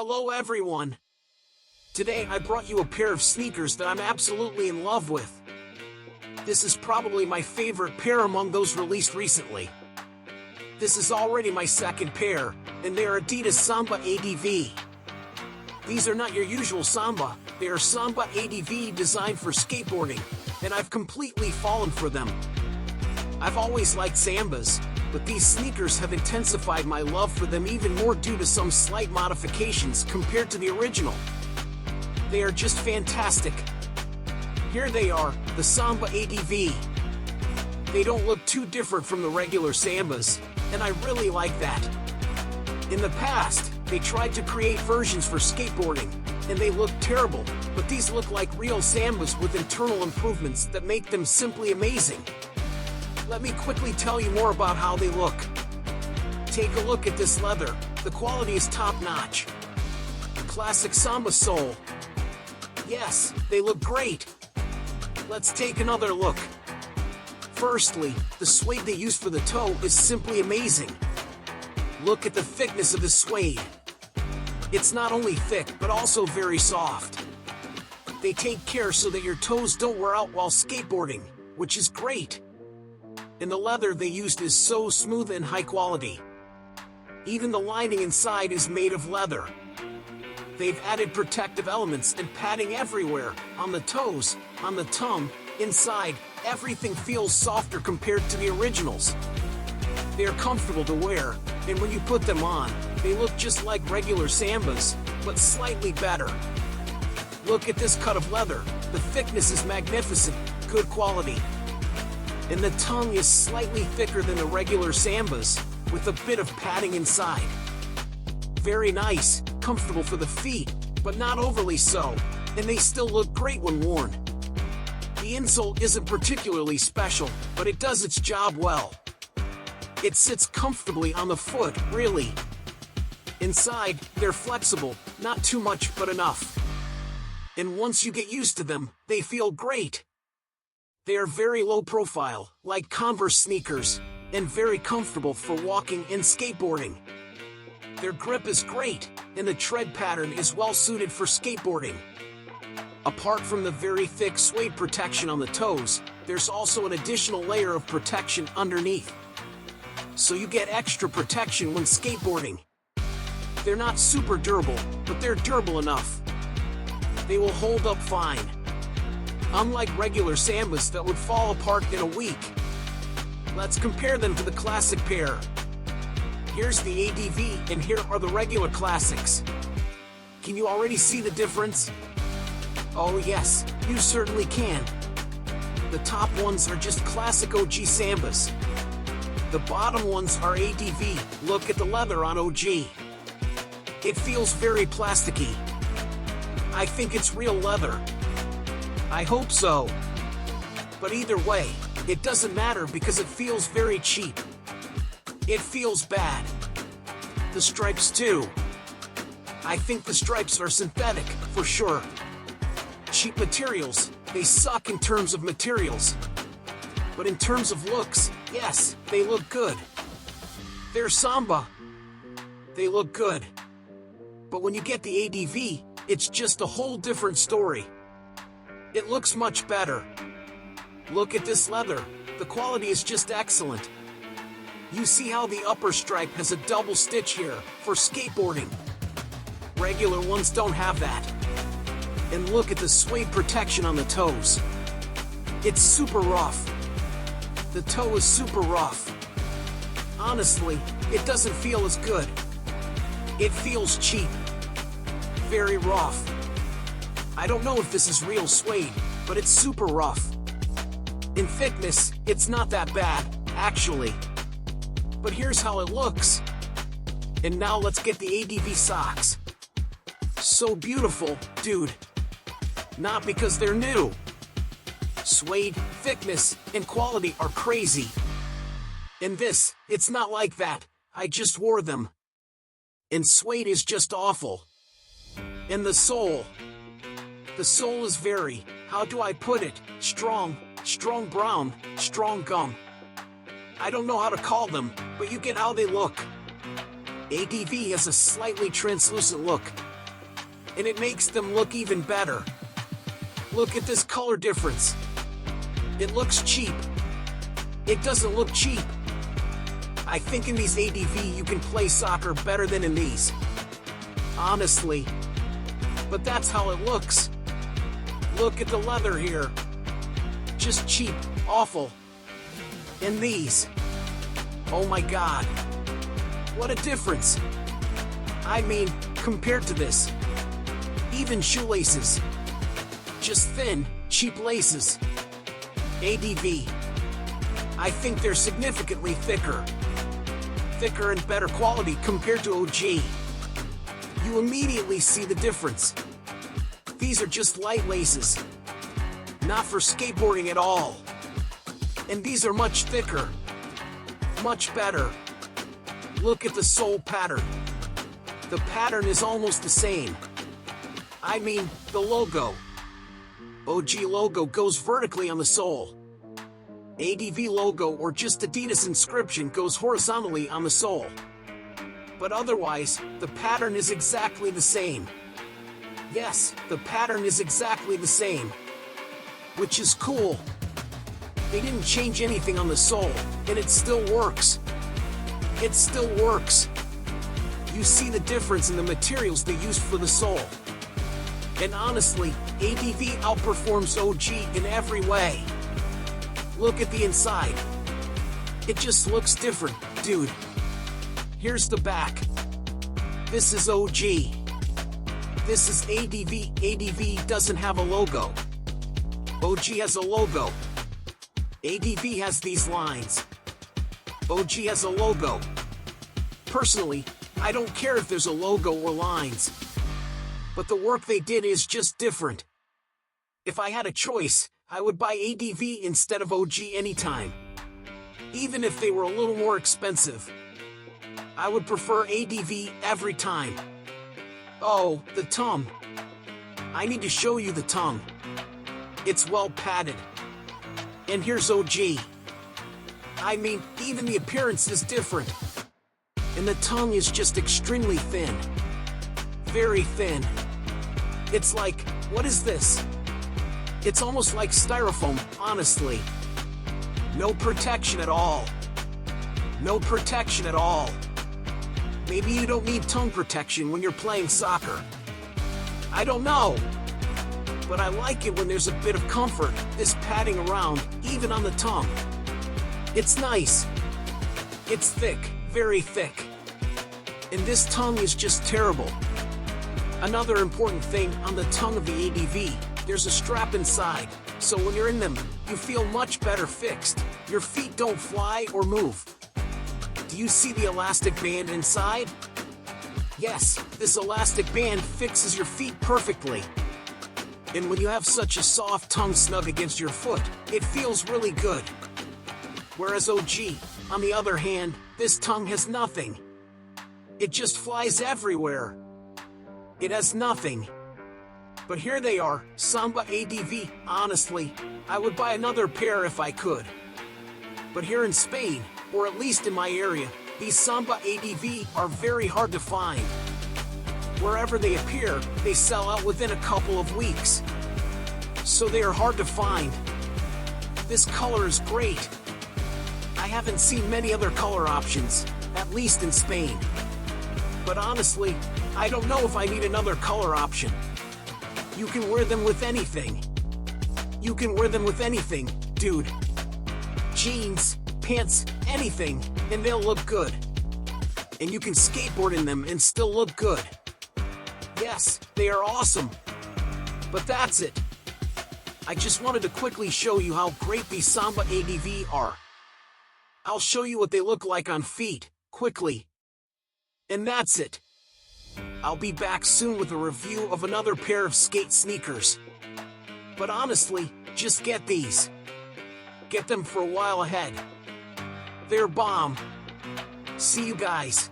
Hello everyone! Today I brought you a pair of sneakers that I'm absolutely in love with. This is probably my favorite pair among those released recently. This is already my second pair, and they are Adidas Samba ADV. These are not your usual Samba, they are Samba ADV designed for skateboarding, and I've completely fallen for them. I've always liked Sambas, but these sneakers have intensified my love for them even more due to some slight modifications compared to the original. They are just fantastic. Here they are, the Samba ADV. They don't look too different from the regular Sambas, and I really like that. In the past, they tried to create versions for skateboarding, and they looked terrible, but these look like real Sambas with internal improvements that make them simply amazing. Let me quickly tell you more about how they look. Take a look at this leather, the quality is top-notch. Classic Samba sole. Yes, they look great. Let's take another look. Firstly, the suede they use for the toe is simply amazing. Look at the thickness of the suede. It's not only thick, but also very soft. They take care so that your toes don't wear out while skateboarding, which is great. And the leather they used is so smooth and high quality. Even the lining inside is made of leather. They've added protective elements and padding everywhere, on the toes, on the tongue, inside. Everything feels softer compared to the originals. They are comfortable to wear, and when you put them on, they look just like regular Sambas, but slightly better. Look at this cut of leather. The thickness is magnificent, good quality. And the tongue is slightly thicker than the regular Sambas, with a bit of padding inside. Very nice, comfortable for the feet, but not overly so, and they still look great when worn. The insole isn't particularly special, but it does its job well. It sits comfortably on the foot, really. Inside, they're flexible, not too much but enough. And once you get used to them, they feel great. They are very low profile, like Converse sneakers, and very comfortable for walking and skateboarding. Their grip is great, and the tread pattern is well suited for skateboarding. Apart from the very thick suede protection on the toes, there's also an additional layer of protection underneath. So you get extra protection when skateboarding. They're not super durable, but they're durable enough. They will hold up fine. Unlike regular Sambas that would fall apart in a week. Let's compare them to the classic pair. Here's the ADV and here are the regular classics. Can you already see the difference? Oh yes, you certainly can. The top ones are just classic OG Sambas. The bottom ones are ADV. Look at the leather on OG. It feels very plasticky. I think it's real leather. I hope so. But either way, it doesn't matter because it feels very cheap. It feels bad. The stripes too. I think the stripes are synthetic, for sure. Cheap materials, they suck in terms of materials. But in terms of looks, yes, they look good. They're Samba. They look good. But when you get the ADV, it's just a whole different story. It looks much better. Look at this leather. The quality is just excellent. You see how the upper stripe has a double stitch here for skateboarding. Regular ones don't have that. And look at the suede protection on the toes. It's super rough. The toe is super rough. Honestly, it doesn't feel as good. It feels cheap. Very rough. I don't know if this is real suede, but it's super rough. In thickness, it's not that bad, actually. But here's how it looks. And now let's get the ADV socks. So beautiful, dude. Not because they're new. Suede, thickness, and quality are crazy. In this, it's not like that. I just wore them. And suede is just awful. And the sole. The sole is very, how do I put it, strong brown, strong gum. I don't know how to call them, but you get how they look. ADV has a slightly translucent look, and it makes them look even better. Look at this color difference. It looks cheap. It doesn't look cheap. I think in these ADV you can play soccer better than in these. Honestly. But that's how it looks. Look at the leather here. Just cheap, awful. And these. Oh my god. What a difference. I mean, compared to this. Even shoelaces. Just thin, cheap laces. ADV. I think they're significantly thicker. Thicker and better quality compared to OG. You immediately see the difference. These are just light laces. Not for skateboarding at all. And these are much thicker. Much better. Look at the sole pattern. The pattern is almost the same. I mean, the logo. OG logo goes vertically on the sole. ADV logo or just Adidas inscription goes horizontally on the sole. But otherwise, the pattern is exactly the same. Yes, the pattern is exactly the same. Which is cool. They didn't change anything on the sole, and it still works. It still works. You see the difference in the materials they used for the sole. And honestly, ADV outperforms OG in every way. Look at the inside. It just looks different, dude. Here's the back. This is OG. This is ADV. ADV doesn't have a logo. OG has a logo. ADV has these lines. OG has a logo. Personally, I don't care if there's a logo or lines. But the work they did is just different. If I had a choice, I would buy ADV instead of OG anytime. Even if they were a little more expensive. I would prefer ADV every time. Oh, the tongue. I need to show you the tongue. It's well padded. And here's OG. I mean, even the appearance is different. And the tongue is just extremely thin. Very thin. It's like, what is this? It's almost like styrofoam, honestly. No protection at all. No protection at all. Maybe you don't need tongue protection when you're playing soccer. I don't know. But I like it when there's a bit of comfort, this padding around, even on the tongue. It's nice. It's thick, very thick. And this tongue is just terrible. Another important thing on the tongue of the ADV, there's a strap inside, so when you're in them, you feel much better fixed. Your feet don't fly or move. Do you see the elastic band inside? Yes, this elastic band fixes your feet perfectly. And when you have such a soft tongue snug against your foot, it feels really good. Whereas OG, on the other hand, this tongue has nothing. It just flies everywhere. It has nothing. But here they are, Samba ADV. Honestly, I would buy another pair if I could. But here in Spain, or at least in my area, these Samba ADV are very hard to find. Wherever they appear, they sell out within a couple of weeks. So they are hard to find. This color is great. I haven't seen many other color options, at least in Spain. But honestly, I don't know if I need another color option. You can wear them with anything. You can wear them with anything, dude. Jeans, pants, anything, and they'll look good. And you can skateboard in them and still look good. Yes, they are awesome. But that's it. I just wanted to quickly show you how great these Samba ADV are. I'll show you what they look like on feet, quickly. And that's it. I'll be back soon with a review of another pair of skate sneakers. But honestly, just get these. Get them for a while ahead. They're bomb. See you guys.